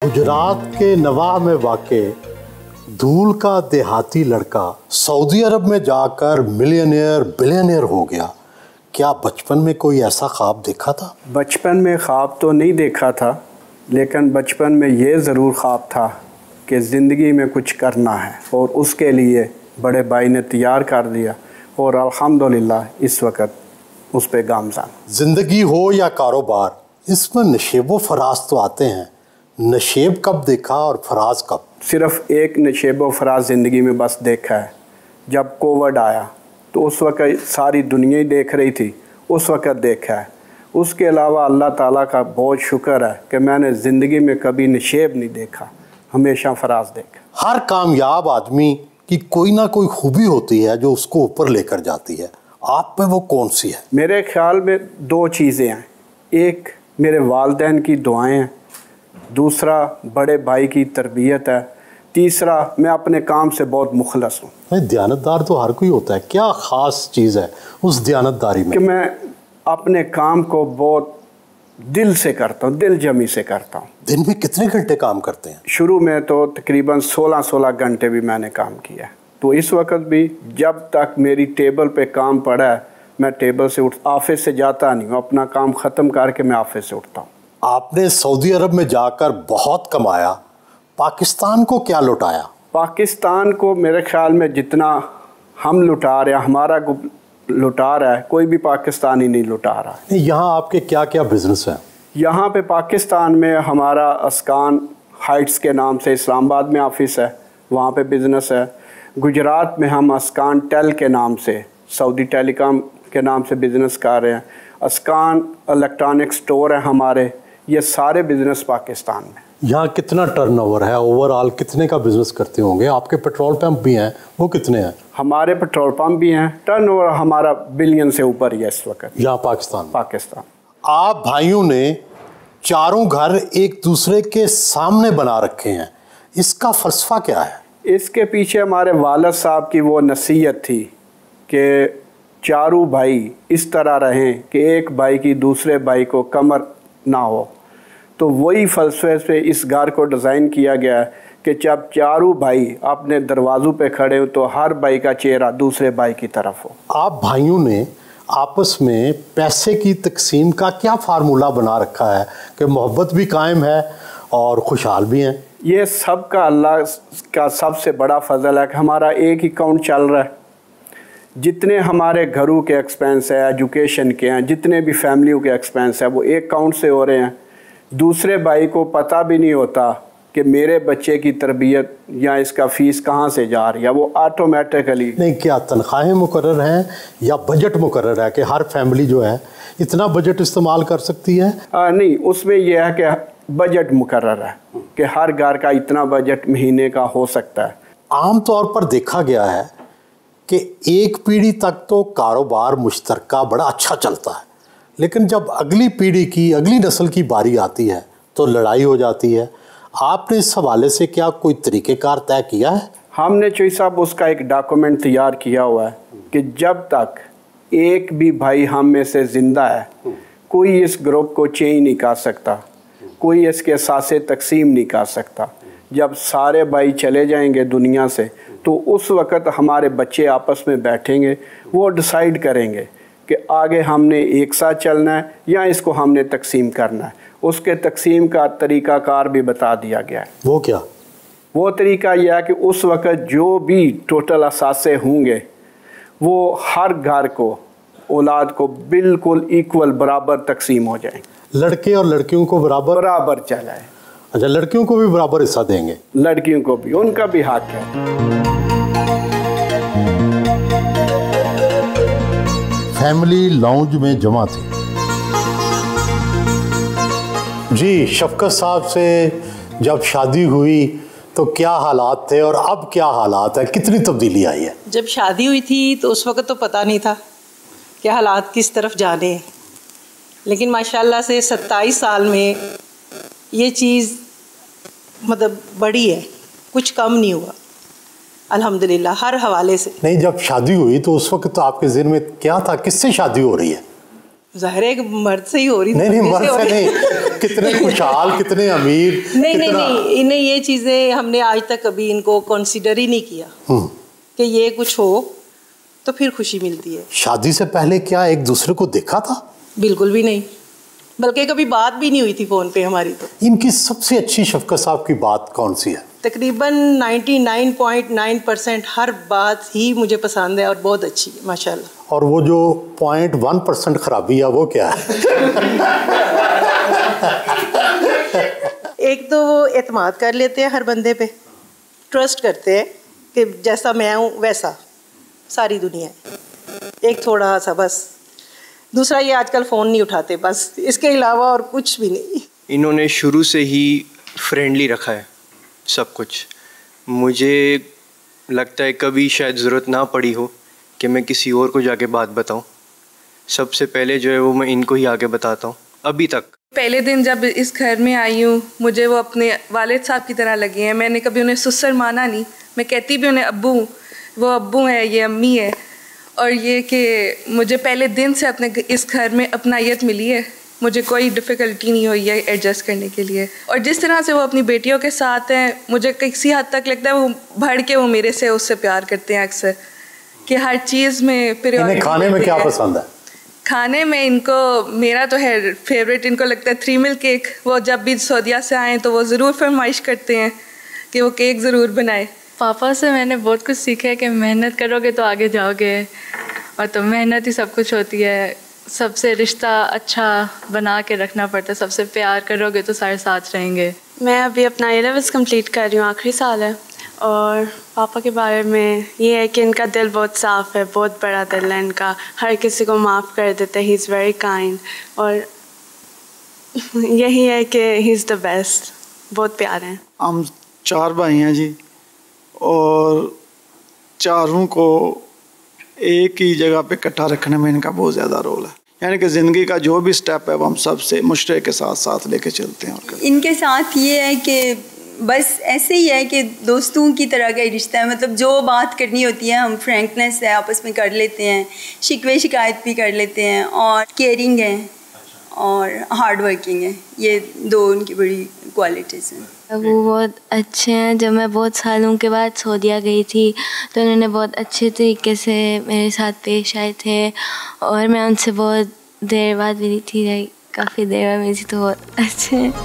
गुजरात के नवाह में वाक़े धूल का देहाती लड़का सऊदी अरब में जाकर मिलियनियर बिलियनियर हो गया। क्या बचपन में कोई ऐसा ख्वाब देखा था? बचपन में ख्वाब तो नहीं देखा था, लेकिन बचपन में ये ज़रूर ख्वाब था कि ज़िंदगी में कुछ करना है और उसके लिए बड़े भाई ने तैयार कर दिया और अल्हम्दुलिल्लाह इस वक्त उस पे गामज़ान। ज़िंदगी हो या कारोबार, इसमें नशेब व फराज तो आते हैं। नशेब कब देखा और फराज कब? सिर्फ़ एक नशेब व फराज ज़िंदगी में बस देखा है। जब कोविड आया तो उस वक्त सारी दुनिया ही देख रही थी, उस वक्त देखा है। उसके अलावा अल्लाह ताला का बहुत शुक्र है कि मैंने ज़िंदगी में कभी नशेब नहीं देखा, हमेशा फराज देखा। हर कामयाब आदमी की कोई ना कोई खूबी होती है जो उसको ऊपर लेकर जाती है। आप में वो कौन सी है? मेरे ख्याल में दो चीज़ें हैं। एक मेरे वालिदैन की दुआएं हैं, दूसरा बड़े भाई की तरबियत है, तीसरा मैं अपने काम से बहुत मुखलस हूँ। नहीं, दयानतदार तो हर कोई होता है। क्या ख़ास चीज़ है उस दयानतदारी में? कि मैं अपने काम को बहुत दिल से करता हूँ, दिल जमी से करता हूँ। दिन में कितने घंटे काम करते हैं? शुरू में तो तकरीबन 16 घंटे भी मैंने काम किया है। तो इस वक्त भी जब तक मेरी टेबल पे काम पड़ा है, मैं टेबल से ऑफिस से जाता नहीं हूँ, अपना काम ख़त्म करके मैं ऑफिस से उठता हूँ। आपने सऊदी अरब में जाकर बहुत कमाया, पाकिस्तान को क्या लुटाया? पाकिस्तान को मेरे ख्याल में जितना हम लुटा रहे हैं, हमारा लुटा रहा है, कोई भी पाकिस्तानी नहीं लुटा रहा है। यहाँ आपके क्या क्या बिजनेस हैं? यहाँ पे पाकिस्तान में हमारा अस्कान हाइट्स के नाम से इस्लामाबाद में ऑफिस है, वहाँ पे बिज़नेस है। गुजरात में हम अस्कान टेल के नाम से, सऊदी टेलीकॉम के नाम से बिज़नेस कर रहे हैं। अस्कान इलेक्ट्रॉनिक स्टोर है हमारे। ये सारे बिज़नेस पाकिस्तान में। यहाँ कितना टर्नओवर है? ओवरऑल कितने का बिज़नेस करते होंगे? आपके पेट्रोल पंप भी हैं, वो कितने हैं? हमारे पेट्रोल पंप भी हैं। टर्नओवर हमारा बिलियन से ऊपर ही है इस वक्त यहाँ पाकिस्तान। आप भाइयों ने चारों घर एक दूसरे के सामने बना रखे हैं, इसका फ़लसफ़ा क्या है? इसके पीछे हमारे वालिद साहब की वो नसीहत थी कि चारों भाई इस तरह रहें कि एक भाई की दूसरे भाई को कमर ना हो। तो वही फ़लसफ़े से इस घर को डिज़ाइन किया गया है कि जब चारों भाई अपने दरवाज़ों पे खड़े हो तो हर भाई का चेहरा दूसरे भाई की तरफ हो। आप भाइयों ने आपस में पैसे की तकसीम का क्या फार्मूला बना रखा है कि मोहब्बत भी कायम है और खुशहाल भी हैं? ये सब का अल्लाह का सबसे बड़ा फ़ज़ल है कि हमारा एक ही अकाउंट चल रहा है। जितने हमारे घरों के एक्सपेंस है, एजुकेशन के हैं, जितने भी फैमिलियों के एक्सपेंस है, वो एक अकाउंट से हो रहे हैं। दूसरे भाई को पता भी नहीं होता कि मेरे बच्चे की तरबियत या इसका फ़ीस कहाँ से जा रही है, वो ऑटोमेटिकली। नहीं, क्या तनख्वाहें मुकर्रर हैं या बजट मुकर्रर है कि हर फैमिली जो है इतना बजट इस्तेमाल कर सकती है? नहीं, उसमें यह है कि बजट मुकर्रर है कि हर घर का इतना बजट महीने का हो सकता है। आम तौर पर देखा गया है कि एक पीढ़ी तक तो कारोबार मुश्तरका बड़ा अच्छा चलता है, लेकिन जब अगली पीढ़ी की, अगली नस्ल की बारी आती है तो लड़ाई हो जाती है। आपने इस हवाले से क्या कोई तरीक़ेकार तय किया है? हमने चोई साहब उसका एक डॉक्यूमेंट तैयार किया हुआ है कि जब तक एक भी भाई हम में से ज़िंदा है, कोई इस ग्रुप को चेंज नहीं कर सकता, कोई इसके असासे तकसीम नहीं कर सकता। जब सारे भाई चले जाएंगे दुनिया से तो उस वक़्त हमारे बच्चे आपस में बैठेंगे, वो डिसाइड करेंगे कि आगे हमने एक साथ चलना है या इसको हमने तकसीम करना है। उसके तकसीम का तरीक़ाकार भी बता दिया गया है। वो क्या? वो तरीका यह है कि उस वक़्त जो भी टोटल असासे होंगे वो हर घर को, औलाद को बिल्कुल इक्वल बराबर तकसीम हो जाए। लड़के और लड़कियों को बराबर चलाए। अच्छा, लड़कियों को भी बराबर हिस्सा देंगे? लड़कियों को भी, उनका भी हक है। फैमिली लाउंज में जमा थे। जी, शफकत साहब से जब शादी हुई तो क्या हालात थे और अब क्या हालात है? कितनी तब्दीली आई है? जब शादी हुई थी तो उस वक्त तो पता नहीं था कि हालात किस तरफ जाने हैं, लेकिन माशाल्लाह से 27 साल में ये चीज़ मतलब बड़ी है, कुछ कम नहीं हुआ अल्हम्दुलिल्लाह हर हवाले से। नहीं, जब शादी हुई तो उस वक्त तो आपके ज़हन में क्या था? किससे शादी हो रही है? ज़ाहिर है एक मर्द से ही हो रही थी। नहीं, मर्द से नहीं, कितने खुशहाल, कितने अमीर। नहीं, ये चीज़ें हमने आज तक कभी इनको कंसीडर ही नहीं किया कि ये कुछ हो तो फिर खुशी मिलती है। शादी से पहले क्या एक दूसरे को देखा था? बिल्कुल भी नहीं, बल्कि कभी बात भी नहीं हुई थी फ़ोन पे हमारी। तो इनकी सबसे अच्छी शफकत साहब की बात कौन सी है? तकरीबन 99.9% हर बात ही मुझे पसंद है और बहुत अच्छी है माशाल्लाह। और वो जो 0.1% खराबी है वो क्या है? एक तो वो एतमाद कर लेते हैं हर बंदे पे, ट्रस्ट करते हैं कि जैसा मैं हूँ वैसा सारी दुनिया है। एक थोड़ा सा बस। दूसरा ये आजकल फ़ोन नहीं उठाते, बस इसके अलावा और कुछ भी नहीं। इन्होंने शुरू से ही फ्रेंडली रखा है सब कुछ। मुझे लगता है कभी शायद ज़रूरत ना पड़ी हो कि मैं किसी और को जाके बात बताऊं। सबसे पहले जो है वो मैं इनको ही आगे बताता हूं अभी तक। पहले दिन जब इस घर में आई हूँ मुझे वो अपने वालिद साहब की तरह लगे हैं। मैंने कभी उन्हें सुसर माना नहीं, मैं कहती भी उन्हें अब्बू, वो अब्बू है, ये अम्मी है। और ये कि मुझे पहले दिन से अपने इस घर में अपनायत मिली है, मुझे कोई डिफ़िकल्टी नहीं हुई है एडजस्ट करने के लिए। और जिस तरह से वो अपनी बेटियों के साथ हैं, मुझे किसी हद तक लगता है वो बढ़ के वो मेरे से उससे प्यार करते हैं अक्सर, कि हर चीज़ में प्रायोरिटी। खाने में क्या पसंद है? खाने में इनको मेरा तो है फेवरेट, इनको लगता है 3 मिल केक। वो जब भी सऊदीया से आएँ तो वो ज़रूर फरमाइश करते हैं कि वो केक ज़रूर बनाए। पापा से मैंने बहुत कुछ सीखा है कि मेहनत करोगे तो आगे जाओगे, और तो मेहनत ही सब कुछ होती है। सबसे रिश्ता अच्छा बना के रखना पड़ता है, सबसे प्यार करोगे तो सारे साथ रहेंगे। मैं अभी अपना A-levels कंप्लीट कर रही हूँ, आखिरी साल है। और पापा के बारे में ये है कि इनका दिल बहुत साफ़ है, बहुत बड़ा दिल है इनका, हर किसी को माफ़ कर देते हैं। He is very kind. और यही है कि ही इज़ द बेस्ट, बहुत प्यारे हैं। हम 4 भाई हैं जी, और चारों को एक ही जगह पे इकट्ठा रखने में इनका बहुत ज़्यादा रोल है। यानी कि ज़िंदगी का जो भी स्टेप है वो हम सबसे मुश्तरक के साथ लेके चलते हैं। इनके साथ ये है कि बस ऐसे ही है कि दोस्तों की तरह का ही रिश्ता है। मतलब जो बात करनी होती है हम फ्रैंकनेस है आपस में कर लेते हैं, शिकवे शिकायत भी कर लेते हैं, और केयरिंग है और हार्ड वर्किंग है। ये 2 उनकी बड़ी क्वालिटीज़ हैं। वो बहुत अच्छे हैं। जब मैं बहुत सालों के बाद सऊदीया गई थी तो उन्होंने बहुत अच्छे तरीके से मेरे साथ पेश आए थे, और मैं उनसे बहुत देर बाद मिली थी, काफ़ी देर बाद मिली थी, तो बहुत अच्छे हैं।